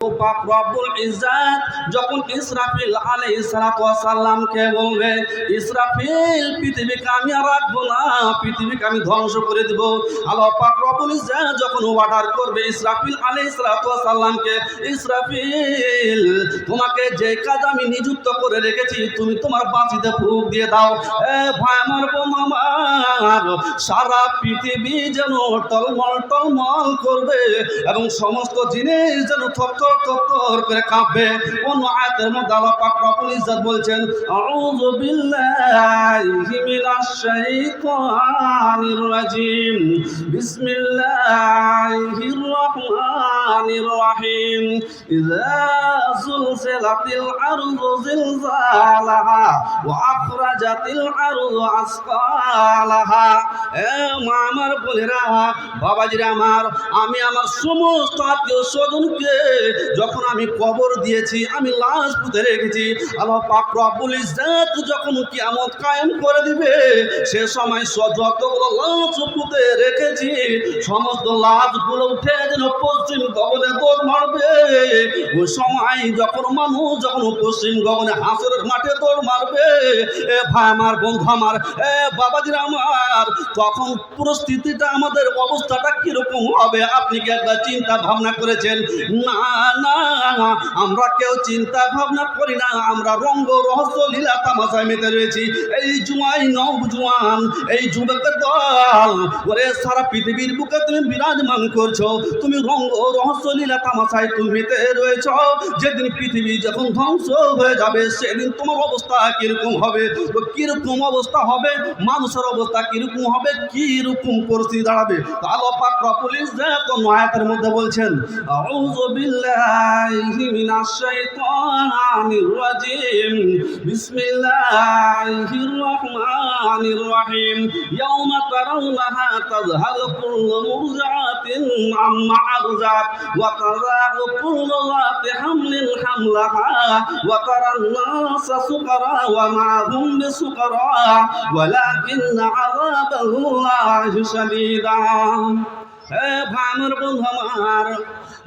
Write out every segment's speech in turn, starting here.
পাক রব্বুল ইজ্জত যখন ইসরাফিল আলাইহিস সালাতু ওয়াস সালামকে বলবে, ইসরাফিল পৃথিবীকে আমি আর রাখবো না, পৃথিবীকে আমি ধ্বংস করে দেব। আল্লাহ পাক রব্বুল ইজ্জত যখন অর্ডার করবে ইসরাফিল আলাইহিস সালাতু ওয়াস সালামকে, ইসরাফিল তোমাকে যে কাজ আমি নিযুক্ত করে রেখেছি তুমি তোমার বাঁশিতে ফুঁক দিয়ে দাও। ভাই আমার, বোন আমার, সারা পৃথিবী যেন টলমল টলমল করবে এবং সমস্ত জিনিস যেন থরথর থরথর করে কাঁপবে। অন্য আয়াতের মধ্যে আল্লাহ পাক রব্বুল ইজ্জত বলছেন, আউযু বিল্লাহি মিনাশ শাইতানির রাজিম, বিসমিল্লাহির রহমানির রহিম, ইযা যুলজিলাতিল আরদু জিলজালাহা ওয়া আখরাজাতিল আরদু আসকালাহা। মা আমার, বোনেরা, বাবাজিরা আমার, আমি আমার সমস্ত আত্মীয় স্বজনকে যখন আমি কবর দিয়েছি, আমি লাশ পুঁতে রেখেছি, আল্লাহ পাক রব্বুল ইজ্জত যখন কিয়ামত কায়েম করে দিবে সে সময় যতগুলো লাশ পুঁতে রেখেছি সমস্ত লাশগুলো উঠে যেন পশ্চিম গগনে দৌড় মারবে। ওই সময় যখন মানুষ যখন পশ্চিম গগনে হাসরের মাঠে দৌড় মারবে, ভাই আমার, বন্ধু আমার, বাবাজিরা আমার, তখন পরিস্থিতিটা আমাদের অবস্থাটা কিরকম হবে আপনি কি একবার চিন্তা ভাবনা করেছেন? না না, আমরা কেউ চিন্তা ভাবনা করি না। আমরা রঙ্গ রহস্য লীলা তামাশায় মেতে রয়েছি। এই জুয়াই নওজোয়ান, এই যুবকের দল, ওরে সারা পৃথিবীর বুকে তুমি বিরাজমান করছো, তুমি রঙ্গ রহস্য লীলা তামাশায় তুমি মেতে রয়েছ। যেদিন পৃথিবী যখন ধ্বংস হয়ে যাবে সেদিন তোমার অবস্থা কিরকম হবে? কিরকম অবস্থা হবে? মানুষের অবস্থা কিরকম হবে? কিরকম পরিস্থিতি দাঁড়াবে? আল্লাহ পাক রব্বুল ইজ্জত আয়াতের মধ্যে বলছেন, আউযু বিল্লাহি মিনাশ শাইতানির রাজিম, বিসমিল্লাহির রহমানির রহিম, ইয়াওমা তারাউনাহা তাযহালু কুল্লু মুরদিআতিন আম্মা আরযাত ওয়া তাযাউ কুল্লু যাতি হামলিন হামলাহা ওয়া তারান নাসা সুকারা ওয়া মা হুম বিসুকারা ওয়ালাকিন্না আযাবাল্লাহি শাদীদা। ভাই আমার, বন্ধু আমার,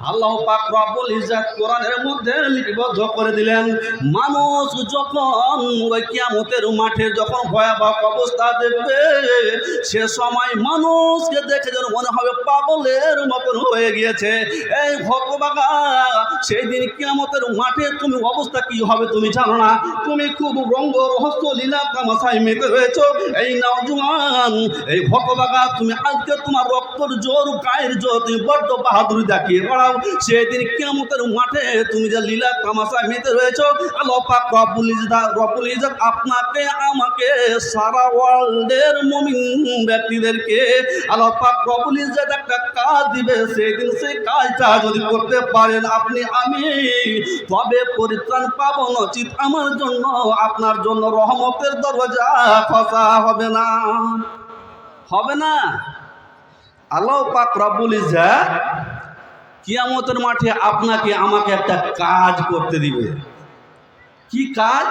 আল্লাহ পাক রব্বুল ইজ্জত কোরআনের মধ্যে লিপিবদ্ধ করে দিলেন, মানুষ যখন ওই কিয়ামতের মাঠে যখন ভয়াবহ অবস্থা দেখবে সে সময় মানুষকে দেখে যেন মনে হবে পাগলের মতন হয়ে গিয়েছে। এই ভগবাগা, সেই দিন কিয়ামতের মাঠে তুমি অবস্থা কি হবে তুমি জানো না। তুমি খুব রঙ্গ রহস্য লীলা তামাশায় মেতে রয়েছ। এই নওজোয়ান, এই ভগবাগা, তুমি আজকে তোমার রক্তর জোর, গায়ের জোর, তুমি বড্ড বাহাদুরি দেখিয়ে বেড়াও। সেদিন কিয়ামতের মাঠে তুমি যে লীলা তামাশায় মেতে রয়েছ, আল্লাহ পাক রব্বুল ইজ্জত আপনাকে আমাকে সারা ওয়ার্ল্ডের মুমিন ব্যক্তিদেরকে আল্লাহ পাক রব্বুল ইজ্জত একটা কাজ দিবে। সেদিন সেই কাজটা যদি করতে পারেন আপনি আমি, তবে পরিত্রাণ পাবো, নচিত আমার জন্য আপনার জন্য রহমতের দরজা খোলা হবে না, হবে না। আল্লাহ পাক রব্বুল ইজ্জত কিয়ামতের মাঠে আপনাকে আমাকে একটা কাজ করতে দিবে। কি কাজ?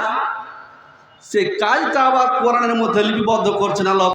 সেই কাজটা আবার কোরআনের মধ্যে লিপিবদ্ধ করছেন আল্লাহ।